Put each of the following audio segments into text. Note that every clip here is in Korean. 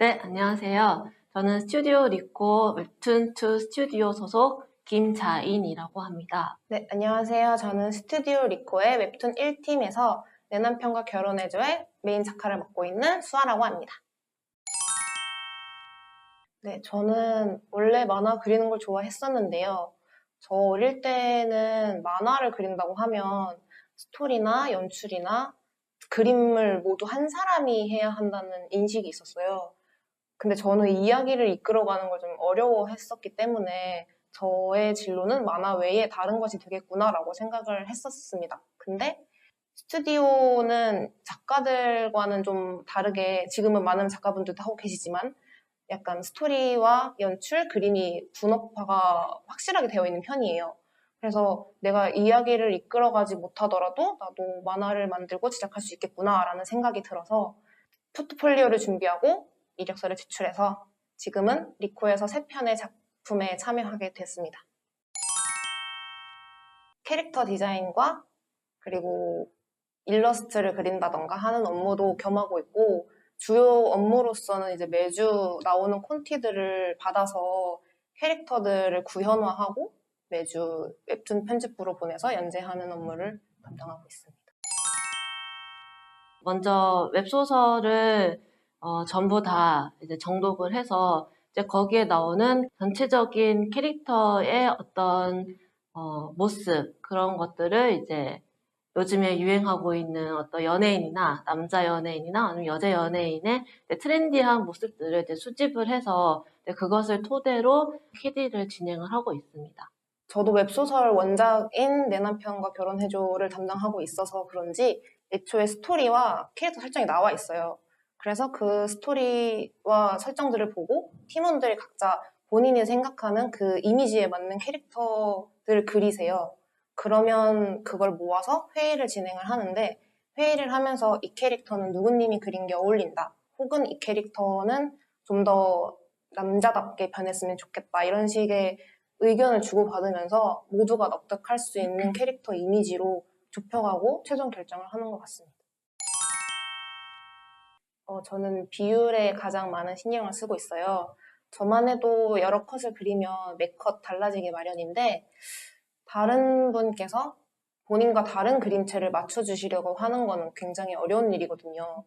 네, 안녕하세요. 저는 스튜디오 리코 웹툰2 스튜디오 소속 김자인이라고 합니다. 네, 안녕하세요. 저는 스튜디오 리코의 웹툰 1팀에서 내 남편과 결혼해줘의 메인 작가를 맡고 있는 수아라고 합니다. 네, 저는 원래 만화 그리는 걸 좋아했었는데요. 저 어릴 때는 만화를 그린다고 하면 스토리나 연출이나 그림을 모두 한 사람이 해야 한다는 인식이 있었어요. 근데 저는 이야기를 이끌어가는 걸 좀 어려워했었기 때문에 저의 진로는 만화 외에 다른 것이 되겠구나라고 생각을 했었습니다. 근데 스튜디오는 작가들과는 좀 다르게 지금은 많은 작가분들도 하고 계시지만 약간 스토리와 연출, 그림이 분업화가 확실하게 되어 있는 편이에요. 그래서 내가 이야기를 이끌어가지 못하더라도 나도 만화를 만들고 제작할 수 있겠구나라는 생각이 들어서 포트폴리오를 준비하고 이력서를 제출해서 지금은 리코에서 3편의 작품에 참여하게 됐습니다. 캐릭터 디자인과 그리고 일러스트를 그린다던가 하는 업무도 겸하고 있고 주요 업무로서는 이제 매주 나오는 콘티들을 받아서 캐릭터들을 구현화하고 매주 웹툰 편집부로 보내서 연재하는 업무를 담당하고 있습니다. 먼저 웹소설을 전부 다 이제 정독을 해서 이제 거기에 나오는 전체적인 캐릭터의 어떤 모습 그런 것들을 이제 요즘에 유행하고 있는 어떤 연예인이나 남자 연예인이나 아니면 여자 연예인의 트렌디한 모습들을 이제 수집을 해서 그것을 토대로 PD를 진행을 하고 있습니다. 저도 웹소설 원작인 내 남편과 결혼해줘를 담당하고 있어서 그런지 애초에 스토리와 캐릭터 설정이 나와 있어요. 그래서 그 스토리와 설정들을 보고 팀원들이 각자 본인이 생각하는 그 이미지에 맞는 캐릭터들을 그리세요. 그러면 그걸 모아서 회의를 진행을 하는데 회의를 하면서 이 캐릭터는 누구님이 그린 게 어울린다. 혹은 이 캐릭터는 좀 더 남자답게 변했으면 좋겠다. 이런 식의 의견을 주고받으면서 모두가 납득할 수 있는 캐릭터 이미지로 좁혀가고 최종 결정을 하는 것 같습니다. 저는 비율에 가장 많은 신경을 쓰고 있어요. 저만 해도 여러 컷을 그리면 매 컷 달라지기 마련인데 다른 분께서 본인과 다른 그림체를 맞춰주시려고 하는 거는 굉장히 어려운 일이거든요.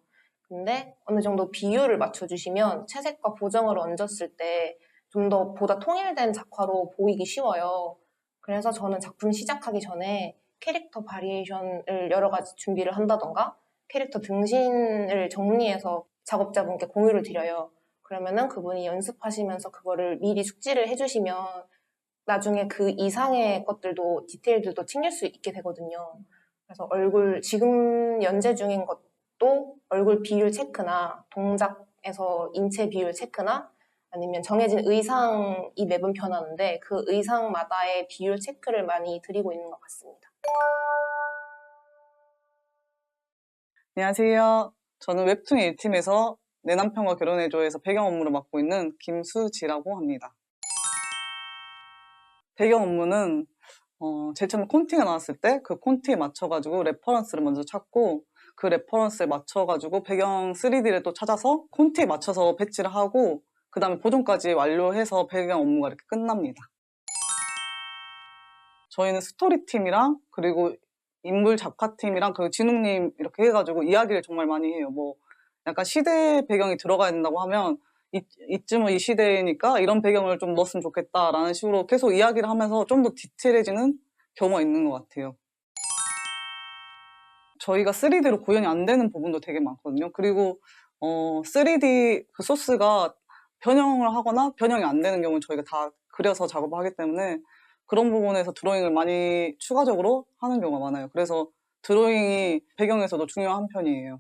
근데 어느 정도 비율을 맞춰주시면 채색과 보정을 얹었을 때 좀 더 보다 통일된 작화로 보이기 쉬워요. 그래서 저는 작품 시작하기 전에 캐릭터 바리에이션을 여러 가지 준비를 한다던가 캐릭터 등신을 정리해서 작업자분께 공유를 드려요. 그러면은 그분이 연습하시면서 그거를 미리 숙지를 해주시면 나중에 그 이상의 것들도 디테일들도 챙길 수 있게 되거든요. 그래서 얼굴 지금 연재 중인 것도 얼굴 비율 체크나 동작에서 인체 비율 체크나 아니면 정해진 의상이 매번 변하는데 그 의상마다의 비율 체크를 많이 드리고 있는 것 같습니다. 안녕하세요. 저는 웹툰 1팀에서 내 남편과 결혼해줘에서 배경 업무를 맡고 있는 김수지라고 합니다. 배경 업무는 제일 처음에 콘티가 나왔을 때 그 콘티에 맞춰가지고 레퍼런스를 먼저 찾고 그 레퍼런스에 맞춰가지고 배경 3D를 또 찾아서 콘티에 맞춰서 배치를 하고 그 다음에 보정까지 완료해서 배경 업무가 이렇게 끝납니다. 저희는 스토리팀이랑 그리고 인물 작가팀이랑 그리고 진욱님 이렇게 해가지고 이야기를 정말 많이 해요. 뭐 약간 시대 배경이 들어가야 된다고 하면 이쯤은 이 시대니까 이런 배경을 좀 넣었으면 좋겠다라는 식으로 계속 이야기를 하면서 좀 더 디테일해지는 경우가 있는 것 같아요. 저희가 3D로 구현이 안 되는 부분도 되게 많거든요. 그리고 3D 그 소스가 변형을 하거나 변형이 안 되는 경우는 저희가 다 그려서 작업을 하기 때문에 그런 부분에서 드로잉을 많이 추가적으로 하는 경우가 많아요. 그래서 드로잉이 배경에서도 중요한 편이에요.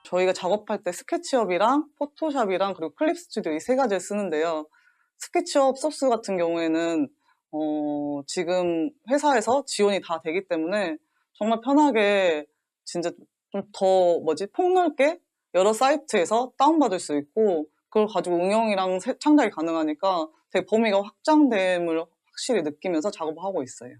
저희가 작업할 때 스케치업이랑 포토샵이랑 그리고 클립 스튜디오 이 세 가지를 쓰는데요. 스케치업 소스 같은 경우에는 지금 회사에서 지원이 다 되기 때문에 정말 편하게 진짜 좀 더 폭넓게 여러 사이트에서 다운받을 수 있고 그걸 가지고 응용이랑 창작이 가능하니까 되게 범위가 확장됨을 확실히 느끼면서 작업을 하고 있어요.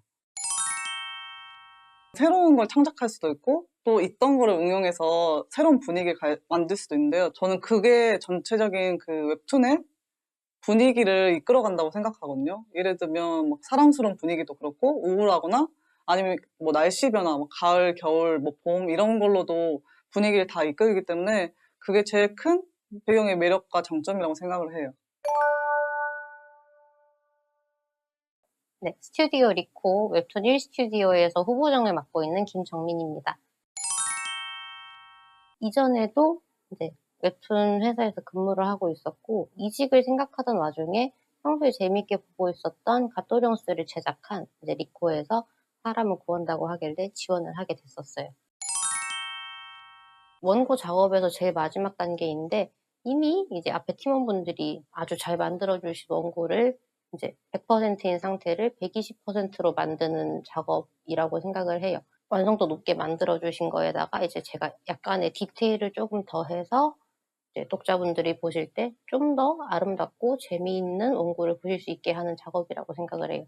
새로운 걸 창작할 수도 있고 또 있던 거를 응용해서 새로운 분위기를 만들 수도 있는데요. 저는 그게 전체적인 그 웹툰의 분위기를 이끌어간다고 생각하거든요. 예를 들면 막 사랑스러운 분위기도 그렇고 우울하거나 아니면 뭐 날씨 변화, 뭐 가을, 겨울, 뭐 봄 이런 걸로도 분위기를 다 이끌기 때문에 그게 제일 큰 배경의 매력과 장점이라고 생각을 해요. 네, 스튜디오 리코 웹툰 1스튜디오에서 후보장을 맡고 있는 김정민입니다. 이전에도 이제 웹툰 회사에서 근무를 하고 있었고 이직을 생각하던 와중에 평소에 재밌게 보고 있었던 갓도령스를 제작한 이제 리코에서 사람을 구한다고 하길래 지원을 하게 됐었어요. 원고 작업에서 제일 마지막 단계인데 이미 이제 앞에 팀원분들이 아주 잘 만들어 주신 원고를 이제 100%인 상태를 120%로 만드는 작업이라고 생각을 해요. 완성도 높게 만들어 주신 거에다가 이제 제가 약간의 디테일을 조금 더해서 이제 독자분들이 보실 때 좀 더 아름답고 재미있는 원고를 보실 수 있게 하는 작업이라고 생각을 해요.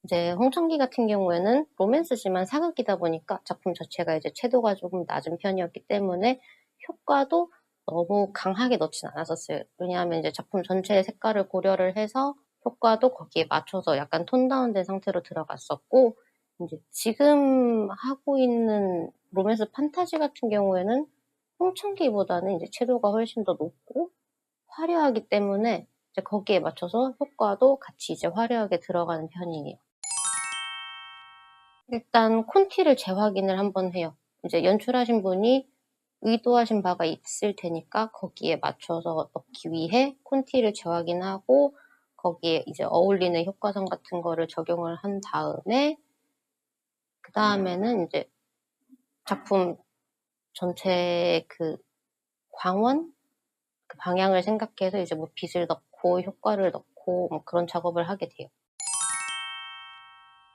이제 홍천기 같은 경우에는 로맨스지만 사극이다 보니까 작품 자체가 이제 채도가 조금 낮은 편이었기 때문에 효과도 너무 강하게 넣진 않았었어요. 왜냐하면 이제 작품 전체의 색깔을 고려를 해서 효과도 거기에 맞춰서 약간 톤 다운된 상태로 들어갔었고, 이제 지금 하고 있는 로맨스 판타지 같은 경우에는 홍천기보다는 이제 채도가 훨씬 더 높고 화려하기 때문에 이제 거기에 맞춰서 효과도 같이 이제 화려하게 들어가는 편이에요. 일단 콘티를 재확인을 한번 해요. 이제 연출하신 분이 의도하신 바가 있을 테니까 거기에 맞춰서 넣기 위해 콘티를 재확인하고 거기에 이제 어울리는 효과성 같은 거를 적용을 한 다음에 그 다음에는 이제 작품 전체의 그 광원? 그 방향을 생각해서 이제 뭐 빛을 넣고 효과를 넣고 뭐 그런 작업을 하게 돼요.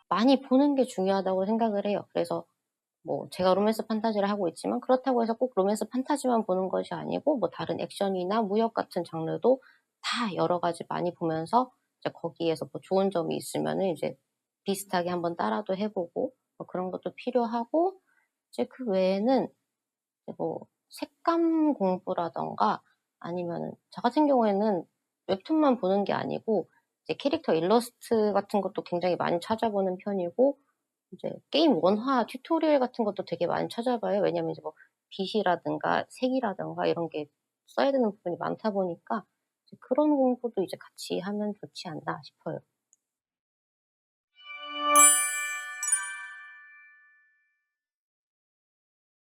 많이 보는 게 중요하다고 생각을 해요. 그래서 뭐 제가 로맨스 판타지를 하고 있지만 그렇다고 해서 꼭 로맨스 판타지만 보는 것이 아니고 뭐 다른 액션이나 무협 같은 장르도 다 여러 가지 많이 보면서 이제 거기에서 뭐 좋은 점이 있으면은 이제 비슷하게 한번 따라도 해보고 뭐 그런 것도 필요하고 이제 그 외에는 이제 뭐 색감 공부라던가 아니면은 저 같은 경우에는 웹툰만 보는 게 아니고 이제 캐릭터 일러스트 같은 것도 굉장히 많이 찾아보는 편이고 이제 게임 원화 튜토리얼 같은 것도 되게 많이 찾아봐요. 왜냐면 이제 뭐 빛이라든가 색이라든가 이런 게 써야 되는 부분이 많다 보니까 이제 그런 공부도 이제 같이 하면 좋지 않나 싶어요.